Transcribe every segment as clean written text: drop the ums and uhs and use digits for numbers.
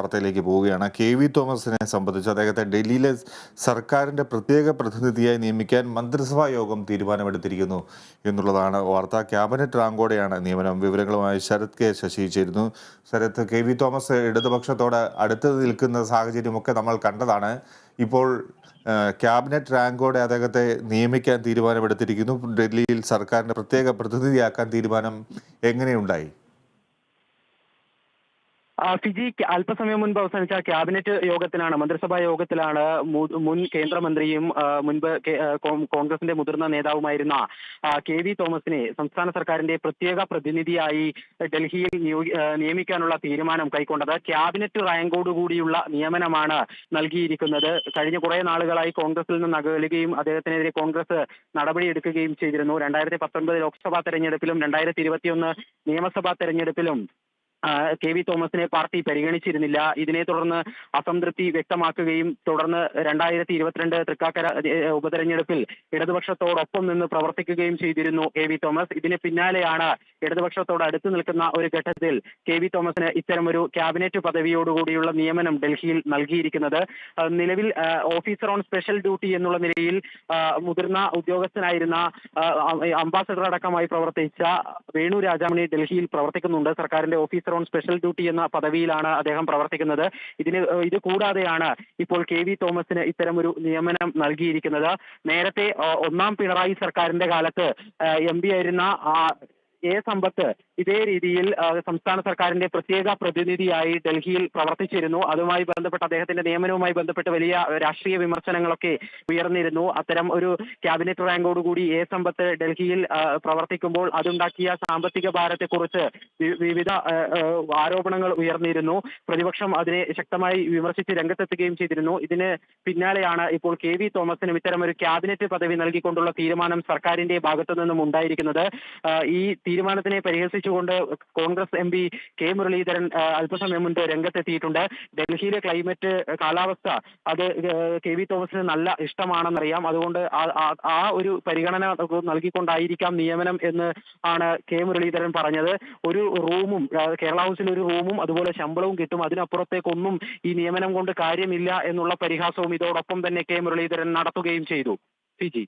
വാർത്തയിലേക്ക് പോവുകയാണ്. കെ.വി. തോമസിനെ സംബന്ധിച്ച് അദ്ദേഹത്തെ ഡൽഹിയിലെ സർക്കാരിന്റെ പ്രത്യേക പ്രതിനിധിയായി നിയമിക്കാൻ മന്ത്രിസഭാ യോഗം തീരുമാനമെടുത്തിരിക്കുന്നു എന്നുള്ളതാണ് വാർത്ത. ക്യാബിനറ്റ് റാങ്കോടെയാണ് നിയമനം. വിവരങ്ങളുമായി ശരത് കെ ശശി ചേരുന്നു. ശരത്, കെ.വി. തോമസ് ഇടതുപക്ഷത്തോട് അടുത്ത് നിൽക്കുന്ന സാഹചര്യമൊക്കെ നമ്മൾ കണ്ടതാണ്. ഇപ്പോൾ ക്യാബിനറ്റ് റാങ്കോടെ അദ്ദേഹത്തെ നിയമിക്കാൻ തീരുമാനമെടുത്തിരിക്കുന്നു. ഡൽഹിയിൽ സർക്കാരിന്റെ പ്രത്യേക പ്രതിനിധിയാക്കാൻ തീരുമാനം എങ്ങനെയുണ്ടായി? ഫിജി അല്പസമയം മുൻപ് അവസാനിച്ച ക്യാബിനറ്റ് യോഗത്തിലാണ്, മന്ത്രിസഭാ യോഗത്തിലാണ് മുൻ കേന്ദ്രമന്ത്രിയും മുൻപ് കോൺഗ്രസിന്റെ മുതിർന്ന നേതാവുമായിരുന്ന കെ.വി. തോമസിനെ സംസ്ഥാന സർക്കാരിന്റെ പ്രത്യേക പ്രതിനിധിയായി ഡൽഹിയിൽ നിയമിക്കാനുള്ള തീരുമാനം കൈക്കൊണ്ടത്. ക്യാബിനറ്റ് റാങ്കോടുകൂടിയുള്ള നിയമനമാണ് നൽകിയിരിക്കുന്നത്. കഴിഞ്ഞ കുറെ നാളുകളായി കോൺഗ്രസിൽ നിന്ന് അകലുകയും അദ്ദേഹത്തിനെതിരെ കോൺഗ്രസ് നടപടിയെടുക്കുകയും ചെയ്തിരുന്നു. 2019 ലോക്സഭാ തെരഞ്ഞെടുപ്പിലും 2021 നിയമസഭാ തെരഞ്ഞെടുപ്പിലും കെ.വി. തോമസിനെ പാർട്ടി പരിഗണിച്ചിരുന്നില്ല. ഇതിനെ തുടർന്ന് അസംതൃപ്തി വ്യക്തമാക്കുകയും തുടർന്ന് 2022 തൃക്കാക്കര ഉപതെരഞ്ഞെടുപ്പിൽ ഇടതുപക്ഷത്തോടൊപ്പം നിന്ന് പ്രവർത്തിക്കുകയും ചെയ്തിരുന്നു കെ.വി. തോമസ്. ഇതിന് പിന്നാലെയാണ് ഇടതുപക്ഷത്തോട് അടുത്ത് നിൽക്കുന്ന ഒരു ഘട്ടത്തിൽ കെ.വി. തോമസിന് ഇത്തരമൊരു ക്യാബിനറ്റ് പദവിയോടുകൂടിയുള്ള നിയമനം ഡൽഹിയിൽ നൽകിയിരിക്കുന്നത്. നിലവിൽ ഓഫീസർ ഓൺ സ്പെഷ്യൽ ഡ്യൂട്ടി എന്നുള്ള നിലയിൽ മുതിർന്ന ഉദ്യോഗസ്ഥനായിരുന്ന അംബാസഡർ അടക്കമായി പ്രവർത്തിച്ച വേണു രാജാമണി ഡൽഹിയിൽ പ്രവർത്തിക്കുന്നുണ്ട്. സർക്കാരിന്റെ ഓഫീസർ ഓൺ സ്പെഷ്യൽ ഡ്യൂട്ടി എന്ന പദവിയിലാണ് അദ്ദേഹം പ്രവർത്തിക്കുന്നത്. ഇത് കൂടാതെയാണ് ഇപ്പോൾ കെ.വി. തോമസിന് ഇത്തരമൊരു നിയമനം നൽകിയിരിക്കുന്നത്. നേരത്തെ ഒന്നാം പിണറായി സർക്കാരിന്റെ കാലത്ത് എം.പി ആയിരുന്ന എ സമ്പത്ത് ഇതേ രീതിയിൽ സംസ്ഥാന സർക്കാരിന്റെ പ്രത്യേക പ്രതിനിധിയായി ഡൽഹിയിൽ പ്രവർത്തിച്ചിരുന്നു. അതുമായി ബന്ധപ്പെട്ട് അദ്ദേഹത്തിന്റെ നിയമനവുമായി ബന്ധപ്പെട്ട് വലിയ രാഷ്ട്രീയ വിമർശനങ്ങളൊക്കെ ഉയർന്നിരുന്നു. അത്തരം ഒരു ക്യാബിനറ്റ് റാങ്കോടുകൂടി എ സമ്പത്ത് ഡൽഹിയിൽ പ്രവർത്തിക്കുമ്പോൾ അതുണ്ടാക്കിയ സാമ്പത്തിക ഭാരത്തെക്കുറിച്ച് വിവിധ ആരോപണങ്ങൾ ഉയർന്നിരുന്നു. പ്രതിപക്ഷം അതിനെ ശക്തമായി വിമർശിച്ച് രംഗത്തെത്തുകയും ചെയ്തിരുന്നു. ഇതിന് പിന്നാലെയാണ് ഇപ്പോൾ കെ.വി. തോമസിനും ഇത്തരമൊരു ക്യാബിനറ്റ് പദവി നൽകിക്കൊണ്ടുള്ള തീരുമാനം സർക്കാരിന്റെ ഭാഗത്തു നിന്നും ഉണ്ടായിരിക്കുന്നത്. ഈ തീരുമാനത്തിനെ പരിഹസിച്ചുകൊണ്ട് കോൺഗ്രസ് എം.പി കെ മുരളീധരൻ അല്പസമയം മുൻപ് രംഗത്തെത്തിയിട്ടുണ്ട്. ഡൽഹിയിലെ ക്ലൈമറ്റ്, കാലാവസ്ഥ അത് കെ.വി. തോമസിന് നല്ല ഇഷ്ടമാണെന്നറിയാം. അതുകൊണ്ട് ആ ഒരു പരിഗണന നൽകിക്കൊണ്ടായിരിക്കാം നിയമനം എന്ന് ആണ് കെ മുരളീധരൻ പറഞ്ഞത്. ഒരു റൂമും കേരള ഹൗസിൽ ഒരു റൂമും അതുപോലെ ശമ്പളവും കിട്ടും, അതിനപ്പുറത്തേക്കൊന്നും ഈ നിയമനം കൊണ്ട് കാര്യമില്ല എന്നുള്ള പരിഹാസവും ഇതോടൊപ്പം തന്നെ കെ മുരളീധരൻ നടത്തുകയും ചെയ്തു. ഫിജി,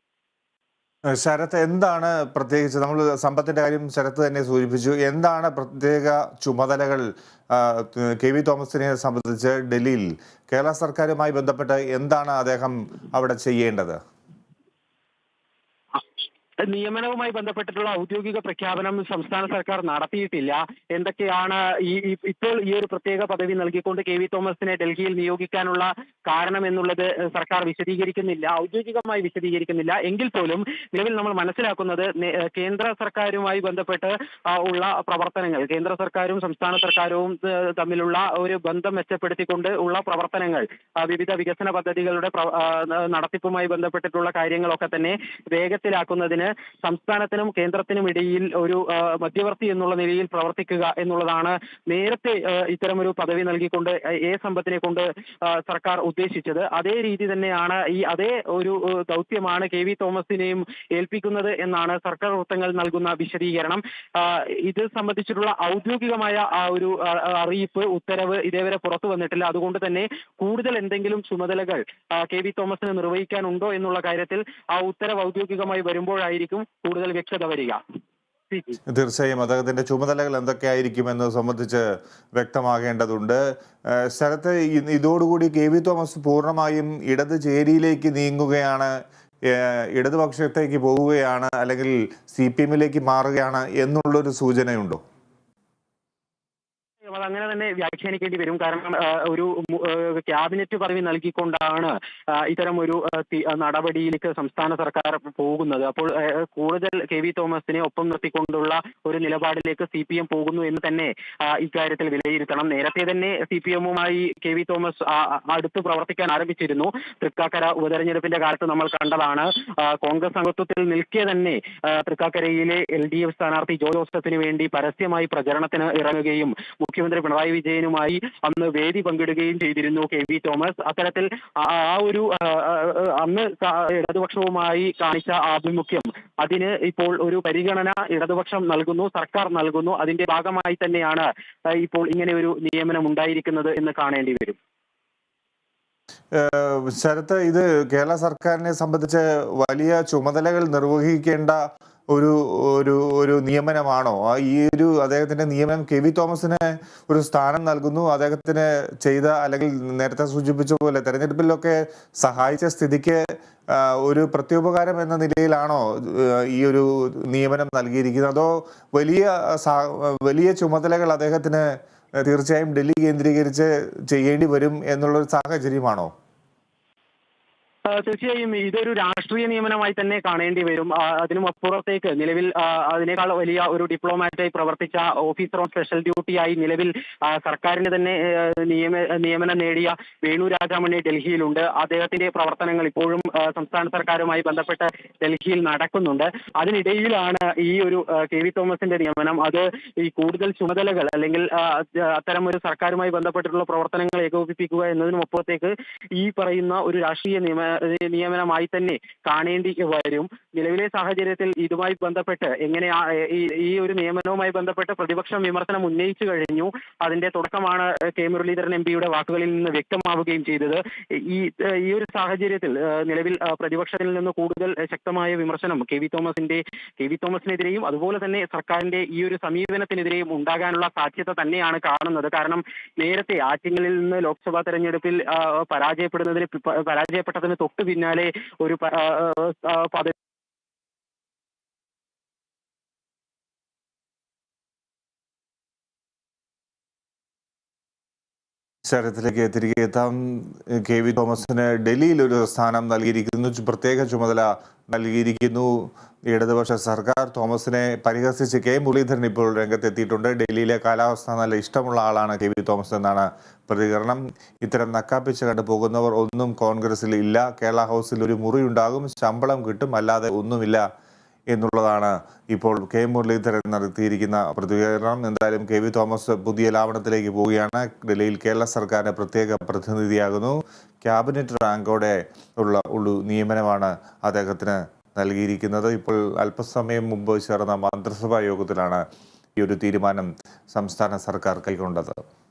ശരത്ത്, എന്താണ് പ്രത്യേകിച്ച്, നമ്മൾ സമ്പത്തിന്റെ കാര്യം ശരത്ത് തന്നെ സൂചിപ്പിച്ചു, എന്താണ് പ്രത്യേക ചുമതലകൾ കെ.വി. തോമസിനെ സംബന്ധിച്ച് ഡൽഹിയിൽ കേരള സർക്കാരുമായി ബന്ധപ്പെട്ട് എന്താണ് അദ്ദേഹം അവിടെ ചെയ്യേണ്ടത്? നിയമനവുമായി ബന്ധപ്പെട്ടിട്ടുള്ള ഔദ്യോഗിക പ്രഖ്യാപനം സംസ്ഥാന സർക്കാർ നടത്തിയിട്ടില്ല. എന്തൊക്കെയാണ് ഇപ്പോൾ ഈ ഒരു പ്രത്യേക പദവി നൽകിക്കൊണ്ട് കെ.വി. തോമസിനെ ഡൽഹിയിൽ നിയോഗിക്കാനുള്ള കാരണം എന്നുള്ളത് സർക്കാർ വിശദീകരിക്കുന്നില്ല, ഔദ്യോഗികമായി വിശദീകരിക്കുന്നില്ല. എങ്കിൽ പോലും നിലവിൽ നമ്മൾ മനസ്സിലാക്കുന്നത് കേന്ദ്ര സർക്കാരുമായി ബന്ധപ്പെട്ട് ഉള്ള പ്രവർത്തനങ്ങൾ, കേന്ദ്ര സർക്കാരും സംസ്ഥാന സർക്കാരും തമ്മിലുള്ള ഒരു ബന്ധം മെച്ചപ്പെടുത്തിക്കൊണ്ട് ഉള്ള പ്രവർത്തനങ്ങൾ, വിവിധ വികസന പദ്ധതികളുടെ നടത്തിപ്പുമായി ബന്ധപ്പെട്ടിട്ടുള്ള കാര്യങ്ങളൊക്കെ തന്നെ വേഗത്തിലാക്കുന്നതിന് സംസ്ഥാനത്തിനും കേന്ദ്രത്തിനും ഇടയിൽ ഒരു മധ്യവർത്തി എന്നുള്ള നിലയിൽ പ്രവർത്തിക്കുക എന്നുള്ളതാണ് നേരത്തെ ഇത്തരമൊരു പദവി നൽകിക്കൊണ്ട് എ സമ്പത്തിനെ കൊണ്ട് സർക്കാർ ഉദ്ദേശിച്ചത്. അതേ രീതി തന്നെയാണ്, അതേ ഒരു ദൗത്യമാണ് കെ.വി. തോമസിനെയും ഏൽപ്പിക്കുന്നത് എന്നാണ് സർക്കാർ വൃത്തങ്ങൾ നൽകുന്ന വിശദീകരണം. ഇത് സംബന്ധിച്ചിട്ടുള്ള ഔദ്യോഗികമായ ആ ഒരു അറിയിപ്പ്, ഉത്തരവ് ഇതേവരെ പുറത്തു വന്നിട്ടില്ല. അതുകൊണ്ട് തന്നെ കൂടുതൽ എന്തെങ്കിലും ചുമതലകൾ കെ.വി. തോമസിന് നിർവഹിക്കാനുണ്ടോ എന്നുള്ള കാര്യത്തിൽ ആ ഉത്തരവ് ഔദ്യോഗികമായി വരുമ്പോഴായിരിക്കും കൂടുതൽ വ്യക്തത വരിക. തീർച്ചയായും അദ്ദേഹത്തിന്റെ ചുമതലകൾ എന്തൊക്കെയായിരിക്കും എന്നത് സംബന്ധിച്ച് വ്യക്തമാകേണ്ടതുണ്ട്. സ്ഥലത്ത് ഇതോടുകൂടി കെ.വി. തോമസ് പൂർണ്ണമായും ഇടത് ചേരിയിലേക്ക് നീങ്ങുകയാണ്, ഇടതുപക്ഷത്തേക്ക് പോവുകയാണ്, അല്ലെങ്കിൽ CPM-ലേക്ക് മാറുകയാണ് എന്നുള്ളൊരു സൂചനയുണ്ടോ? അതങ്ങനെ തന്നെ വ്യാഖ്യാനിക്കേണ്ടി വരും. കാരണം ഒരു ക്യാബിനറ്റ് പദവി നൽകിക്കൊണ്ടാണ് ഇത്തരം ഒരു നടപടിയിലേക്ക് സംസ്ഥാന സർക്കാർ പോകുന്നത്. അപ്പോൾ കൂടുതൽ കെ.വി. തോമസിനെ ഒപ്പം നിർത്തിക്കൊണ്ടുള്ള ഒരു നിലപാടിലേക്ക് CPM പോകുന്നു എന്ന് തന്നെ ഇക്കാര്യത്തിൽ വിലയിരുത്തണം. നേരത്തെ തന്നെ CPM-മായി കെ.വി. തോമസ് അടുത്ത് പ്രവർത്തിക്കാൻ ആരംഭിച്ചിരുന്നു. തൃക്കാക്കര ഉപതെരഞ്ഞെടുപ്പിന്റെ കാലത്ത് നമ്മൾ കണ്ടതാണ്. കോൺഗ്രസ് അംഗത്വത്തിൽ നിൽക്കെ തന്നെ തൃക്കാക്കരയിലെ LDF സ്ഥാനാർത്ഥി ജോ ജോസഫിന് വേണ്ടി പരസ്യമായി പ്രചരണത്തിന് ഇറങ്ങുകയും മുഖ്യമന്ത്രി പിണറായി വിജയനുമായി അന്ന് വേദി പങ്കിടുകയും ചെയ്തിരുന്നു കെ.വി. തോമസ്. അത്തരത്തിൽ അന്ന് ഇടതുപക്ഷവുമായി കാണിച്ച ആഭിമുഖ്യം അതിന് ഇപ്പോൾ ഒരു പരിഗണന ഇടതുപക്ഷം നൽകുന്നു, സർക്കാർ നൽകുന്നു. അതിന്റെ ഭാഗമായി തന്നെയാണ് ഇപ്പോൾ ഇങ്ങനെ ഒരു നിയമനം ഉണ്ടായിരിക്കുന്നത് എന്ന് കാണേണ്ടി വരും. ശരത്ത്, ഇത് കേരള സർക്കാരിനെ സംബന്ധിച്ച് വലിയ ചുമതലകൾ നിർവഹിക്കേണ്ട ഒരു ഒരു ഒരു നിയമനമാണോ? ഈ ഒരു അദ്ദേഹത്തിന്റെ നിയമനം കെ.വി. തോമസിന് ഒരു സ്ഥാനം നൽകുന്നു. അദ്ദേഹത്തിന് ചെയ്ത, അല്ലെങ്കിൽ നേരത്തെ സൂചിപ്പിച്ച പോലെ തെരഞ്ഞെടുപ്പിലൊക്കെ സഹായിച്ച സ്ഥിതിക്ക് ഒരു പ്രത്യുപകാരം എന്ന നിലയിലാണോ ഈ ഒരു നിയമനം നൽകിയിരിക്കുന്നത്? അതോ വലിയ ചുമതലകൾ അദ്ദേഹത്തിന് തീർച്ചയായും ഡൽഹി കേന്ദ്രീകരിച്ച് ചെയ്യേണ്ടി വരും എന്നുള്ളൊരു സാഹചര്യമാണോ? തീർച്ചയായും ഇതൊരു രാഷ്ട്രീയ നിയമനമായി തന്നെ കാണേണ്ടി വരും. അതിനും അപ്പുറത്തേക്ക് നിലവിൽ അതിനേക്കാൾ വലിയ ഒരു ഡിപ്ലോമാറ്റായി പ്രവർത്തിച്ച ഓഫീസർ ഓൺ സ്പെഷ്യൽ ഡ്യൂട്ടിയായി നിലവിൽ സർക്കാരിന് തന്നെ നിയമനം നേടിയ വേണു രാജാമണി ഡൽഹിയിലുണ്ട്. അദ്ദേഹത്തിന്റെ പ്രവർത്തനങ്ങൾ ഇപ്പോഴും സംസ്ഥാന സർക്കാരുമായി ബന്ധപ്പെട്ട് ഡൽഹിയിൽ നടക്കുന്നുണ്ട്. അതിനിടയിലാണ് ഈ ഒരു കെ.വി. തോമസിന്റെ നിയമനം. അത് ഈ കൂടുതൽ ചുമതലകൾ, അല്ലെങ്കിൽ അത്തരം ഒരു സർക്കാരുമായി ബന്ധപ്പെട്ടിട്ടുള്ള പ്രവർത്തനങ്ങൾ ഏകോപിപ്പിക്കുക എന്നതിനും അപ്പുറത്തേക്ക് ഈ പറയുന്ന ഒരു രാഷ്ട്രീയ നിയമനമായി തന്നെ കാണേണ്ടി വരും. നിലവിലെ സാഹചര്യത്തിൽ ഇതുമായി ബന്ധപ്പെട്ട് ഈ ഒരു നിയമനവുമായി ബന്ധപ്പെട്ട് പ്രതിപക്ഷം വിമർശനം ഉന്നയിച്ചു കഴിഞ്ഞു. അതിന്റെ തുടക്കമാണ് കെ മുരളീധരൻ എം.പിയുടെ വാക്കുകളിൽ നിന്ന് വ്യക്തമാവുകയും ചെയ്തത്. ഈ ഒരു സാഹചര്യത്തിൽ നിലവിൽ പ്രതിപക്ഷത്തിൽ നിന്ന് കൂടുതൽ ശക്തമായ വിമർശനം കെ.വി. തോമസിനെതിരെയും അതുപോലെ തന്നെ സർക്കാരിന്റെ ഈ ഒരു സമീപനത്തിനെതിരെയും ഉണ്ടാകാനുള്ള സാധ്യത തന്നെയാണ് കാണുന്നത്. കാരണം നേരത്തെ ആറ്റിങ്ങലിൽ നിന്ന് ലോക്സഭാ തെരഞ്ഞെടുപ്പിൽ പരാജയപ്പെട്ടതിന് തൊട്ടു പിന്നാലെ ഒരു ശരത്തിലേക്ക് തിരികെ എത്താം. കെ.വി. തോമസിന് ഡൽഹിയിൽ ഒരു സ്ഥാനം നൽകിയിരിക്കുന്നു, പ്രത്യേക ചുമതല നൽകിയിരിക്കുന്നു ഇടതുപക്ഷ സർക്കാർ. തോമസിനെ പരിഹസിച്ച് കെ മുരളീധരൻ ഇപ്പോൾ രംഗത്തെത്തിയിട്ടുണ്ട്. ഡൽഹിയിലെ കാലാവസ്ഥ നല്ല ഇഷ്ടമുള്ള ആളാണ് കെ.വി. തോമസ് എന്നാണ് പ്രതികരണം. ഇത്തരം നക്കാപ്പിച്ച് കണ്ടു പോകുന്നവർ ഒന്നും കോൺഗ്രസിൽ ഇല്ല. കേരള ഹൗസിൽ ഒരു മുറി ഉണ്ടാകും, ശമ്പളം കിട്ടും, അല്ലാതെ ഒന്നുമില്ല എന്നുള്ളതാണ് ഇപ്പോൾ കെ മുരളീധരൻ നടത്തിയിരിക്കുന്ന പ്രതികരണം. എന്തായാലും കെ.വി. തോമസ് പുതിയ ലാവണത്തിലേക്ക് പോവുകയാണ്. ഡൽഹിയിൽ കേരള സർക്കാരിന്റെ പ്രത്യേക പ്രതിനിധിയാകുന്നു. ക്യാബിനറ്റ് റാങ്കോടെ ഉള്ള നിയമനമാണ് അദ്ദേഹത്തിന് നൽകിയിരിക്കുന്നത്. ഇപ്പോൾ അല്പസമയം മുമ്പ് ചേർന്ന മന്ത്രിസഭാ യോഗത്തിലാണ് ഈ ഒരു തീരുമാനം സംസ്ഥാന സർക്കാർ കൈക്കൊണ്ടത്.